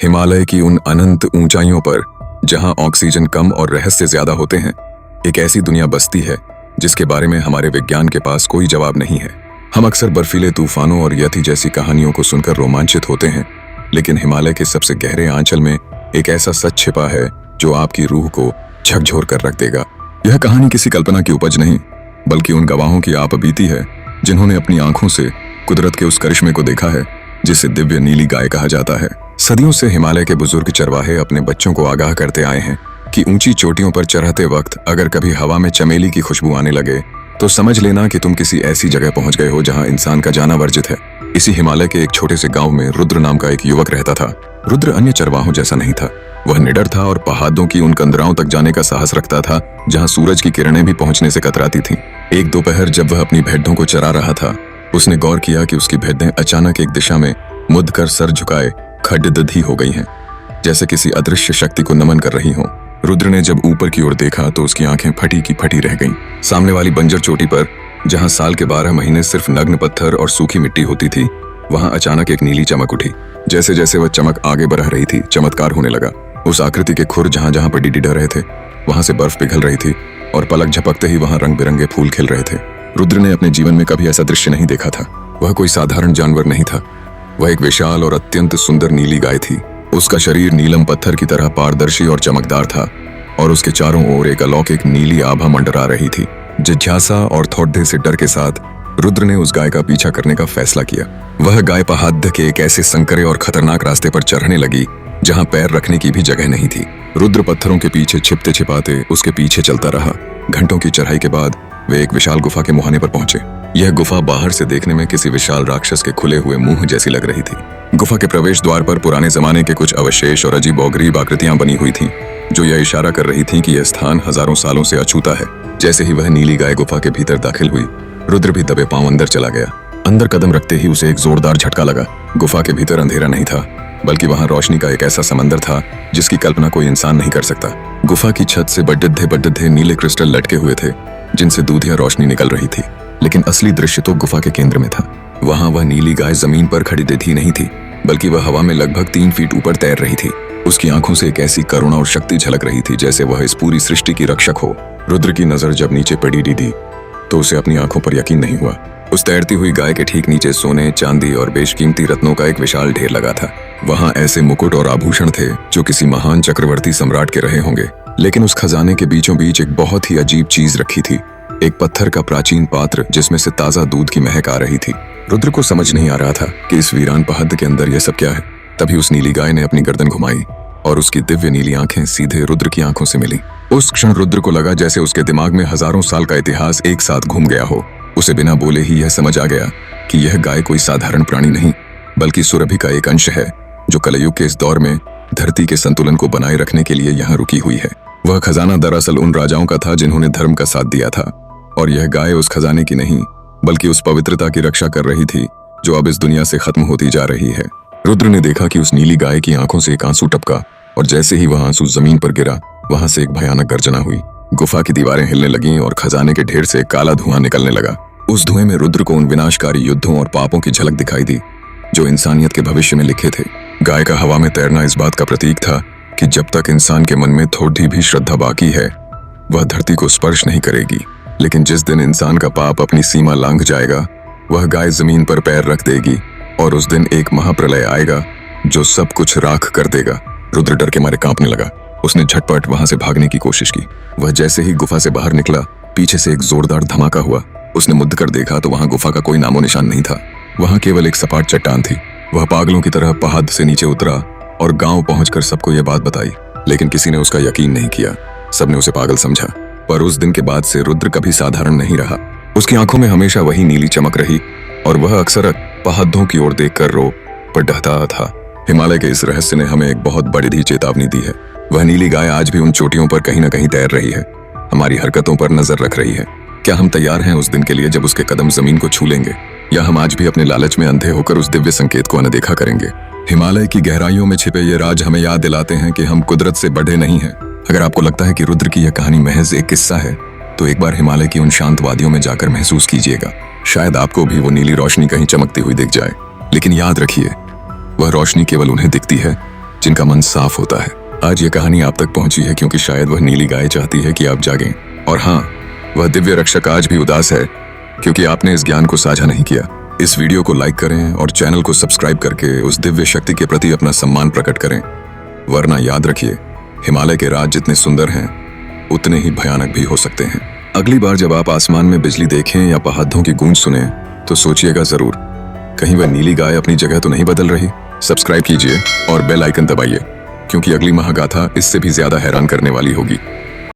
हिमालय की उन अनंत ऊंचाइयों पर जहां ऑक्सीजन कम और रहस्य ज्यादा होते हैं, एक ऐसी दुनिया बसती है जिसके बारे में हमारे विज्ञान के पास कोई जवाब नहीं है। हम अक्सर बर्फीले तूफानों और यति जैसी कहानियों को सुनकर रोमांचित होते हैं, लेकिन हिमालय के सबसे गहरे आंचल में एक ऐसा सच छिपा है जो आपकी रूह को झकझोर कर रख देगा। यह कहानी किसी कल्पना की उपज नहीं, बल्कि उन गवाहों की आप बीती है जिन्होंने अपनी आंखों से कुदरत के उस करिश्मे को देखा है जिसे दिव्य नीली गाय कहा जाता है। सदियों से हिमालय के बुजुर्ग चरवाहे अपने बच्चों को आगाह करते आए हैं कि ऊंची चोटियों पर चढ़ते वक्त अगर कभी हवा में चमेली की खुशबू आने लगे तो समझ लेना कि तुम किसी ऐसी जगह पहुंच गए हो जहां इंसान का जाना वर्जित है। इसी हिमालय के एक छोटे से गांव में रुद्र नाम का एक युवक रहता था। रुद्र अन्य चरवाहों जैसा नहीं था। वह निडर था और पहाड़ों की उन कंदराओं तक जाने का साहस रखता था जहां सूरज की किरणें भी पहुंचने से कतराती थीं। एक दोपहर जब वह अपनी भेड़ों को चरा रहा था, उसने गौर किया कि उसकी भेड़ें अचानक एक दिशा में मुड़ कर सर झुकाए खड्डदधी हो गई हैं, जैसे किसी अदृश्य शक्ति को नमन कर रही हों। रुद्र ने जब ऊपर की ओर देखा तो उसकी आंखें फटी की फटी रह गईं। सामने वाली बंजर चोटी पर, जहां साल के 12 महीने सिर्फ नग्न पत्थर और सूखी मिट्टी होती थी, वहां अचानक एक नीली चमक उठी। जैसे जैसे वह चमक आगे बढ़ रही थी, चमत्कार होने लगा। उस आकृति के खुर जहां जहां पर डिडा रहे थे, वहां से बर्फ पिघल रही थी और पलक झपकते ही वहां रंग बिरंगे फूल खिल रहे थे। रुद्र ने अपने जीवन में कभी ऐसा दृश्य नहीं देखा था। वह कोई साधारण जानवर नहीं था। वह एक विशाल और अत्यंत सुंदर नीली गाय थी। उसका शरीर नीलम पत्थर की तरह पारदर्शी और चमकदार था और उसके चारों ओर एक अलौकिक नीली आभा मंडरा रही थी। जिज्ञासा और थोड़े से डर के साथ रुद्र ने उस गाय का पीछा करने का फैसला किया। वह गाय पहाड़ के एक ऐसे संकरे और खतरनाक रास्ते पर चढ़ने लगी जहां पैर रखने की भी जगह नहीं थी। रुद्र पत्थरों के पीछे छिपते छिपाते उसके पीछे चलता रहा। घंटों की चढ़ाई के बाद वे एक विशाल गुफा के मुहाने पर पहुंचे। यह गुफा बाहर से देखने में किसी विशाल राक्षस के खुले हुए मुंह जैसी लग रही थी। गुफा के प्रवेश द्वार पर पुराने जमाने के कुछ अवशेष और अजीबोगरीब आकृतियां बनी हुई थीं, जो यह इशारा कर रही थीं कि यह स्थान हजारों सालों से अछूता है। जैसे ही वह नीली गाय गुफा के भीतर दाखिल हुई, रुद्र भी दबे पांव अंदर चला गया। अंदर कदम रखते ही उसे एक जोरदार झटका लगा। गुफा के भीतर अंधेरा नहीं था, बल्कि वहां रोशनी का एक ऐसा समंदर था जिसकी कल्पना कोई इंसान नहीं कर सकता। गुफा की छत से बड्डे नीले क्रिस्टल लटके हुए थे, जिनसे दूधिया रोशनी निकल रही थी। लेकिन असली दृश्य तो गुफा के केंद्र में था। वहां वह नीली गाय जमीन पर खड़ी दधी नहीं थी, बल्कि वह हवा में लगभग 3 फीट ऊपर तैर रही थी। उसकी आंखों से एक ऐसी करुणा और शक्ति झलक रही थी जैसे वह इस पूरी सृष्टि की रक्षक हो। रुद्र की नजर जब नीचे पड़ी दी तो उसे अपनी आंखों पर यकीन नहीं हुआ। उस तैरती हुई गाय के ठीक नीचे सोने, चांदी और बेशकीमती रत्नों का एक विशाल ढेर लगा था। वहां ऐसे मुकुट और आभूषण थे जो किसी महान चक्रवर्ती सम्राट के रहे होंगे। लेकिन उस खजाने के बीचों बीच एक बहुत ही अजीब चीज रखी थी, एक पत्थर का प्राचीन पात्र जिसमें से ताजा दूध की महक आ रही थी। रुद्र को समझ नहीं आ रहा था कि इस वीरान पहाड़ के अंदर यह सब क्या है। तभी उस नीली गाय ने अपनी गर्दन घुमाई और उसकी दिव्य नीली आंखें सीधे रुद्र की आंखों से मिली। उस क्षण रुद्र को लगा जैसे उसके दिमाग में हजारों साल का इतिहास एक साथ घूम गया हो। उसे बिना बोले ही यह समझ आ गया कि यह गाय कोई साधारण प्राणी नहीं, बल्कि सुरभि का एक अंश है जो कलयुग के इस दौर में धरती के संतुलन को बनाए रखने के लिए यहाँ रुकी हुई है। वह खजाना दरअसल उन राजाओं का था जिन्होंने धर्म का साथ दिया था, और यह गाय उस खजाने की नहीं, बल्कि उस पवित्रता की रक्षा कर रही थी जो अब इस दुनिया से खत्म होती जा रही है। रुद्र ने देखा कि उस नीली गाय की आंखों से एक आंसू टपका, और जैसे ही वह आंसू जमीन पर गिरा, वहां से एक भयानक गर्जना हुई। गुफा की दीवारें हिलने लगीं और खजाने के ढेर से काला धुआं निकलने लगा। उस धुएं में रुद्र को उन विनाशकारी युद्धों और पापों की झलक दिखाई दी जो इंसानियत के भविष्य में लिखे थे। गाय का हवा में तैरना इस बात का प्रतीक था कि जब तक इंसान के मन में थोड़ी भी श्रद्धा बाकी है, वह धरती को स्पर्श नहीं करेगी। लेकिन जिस दिन इंसान का पाप अपनी सीमा लांघ जाएगा, वह गाय जमीन पर पैर रख देगी और उस दिन एक महाप्रलय आएगा जो सब कुछ राख कर देगा। रुद्र डर के मारे कांपने लगा। उसने झटपट वहां से भागने की कोशिश की। वह जैसे ही गुफा से बाहर निकला, पीछे से एक जोरदार धमाका हुआ। उसने मुड़ कर देखा तो वहां गुफा का कोई नामो निशान नहीं था। वहां केवल एक सपाट चट्टान थी। वह पागलों की तरह पहाड़ से नीचे उतरा और गांव पहुंचकर सबको यह बात बताई, लेकिन किसी ने उसका यकीन नहीं किया। सबने उसे पागल समझा। पर उस दिन के बाद से रुद्र कभी साधारण नहीं रहा। उसकी आंखों में हमेशा वही नीली चमक रही और वह अक्सर पहाड़ों की ओर देखकर रो पड़ता था। हिमालय के इस रहस्य ने हमें एक बहुत बड़ी चेतावनी दी है। वह नीली गाय आज भी उन चोटियों पर कहीं न कहीं तैर रही है, हमारी हरकतों पर नजर रख रही है। क्या हम तैयार हैं उस दिन के लिए जब उसके कदम जमीन को छू लेंगे, या हम आज भी अपने लालच में अंधे होकर उस दिव्य संकेत को अनदेखा करेंगे? हिमालय की गहराइयों में छिपे ये राज हमें याद दिलाते हैं कि हम कुदरत से बढ़े नहीं हैं। अगर आपको लगता है कि रुद्र की यह कहानी महज एक किस्सा है, तो एक बार हिमालय की उन शांत वादियों में जाकर महसूस कीजिएगा। शायद आपको भी वो नीली रोशनी कहीं चमकती हुई दिख जाए। लेकिन याद रखिए, वह रोशनी केवल उन्हें दिखती है जिनका मन साफ होता है। आज ये कहानी आप तक पहुंची है क्योंकि शायद वह नीली गाय चाहती है कि आप जागें। और हाँ, वह दिव्य रक्षक आज भी उदास है क्योंकि आपने इस ज्ञान को साझा नहीं किया। इस वीडियो को लाइक करें और चैनल को सब्सक्राइब करके उस दिव्य शक्ति के प्रति अपना सम्मान प्रकट करें। वरना याद रखिए, हिमालय के राज जितने सुंदर हैं उतने ही भयानक भी हो सकते हैं। अगली बार जब आप आसमान में बिजली देखें या पहाड़ों की गूंज सुने तो सोचिएगा जरूर, कहीं वह नीली गाय अपनी जगह तो नहीं बदल रही। सब्सक्राइब कीजिए और बेल आइकन दबाइए क्योंकि अगली महागाथा इससे भी ज्यादा हैरान करने वाली होगी।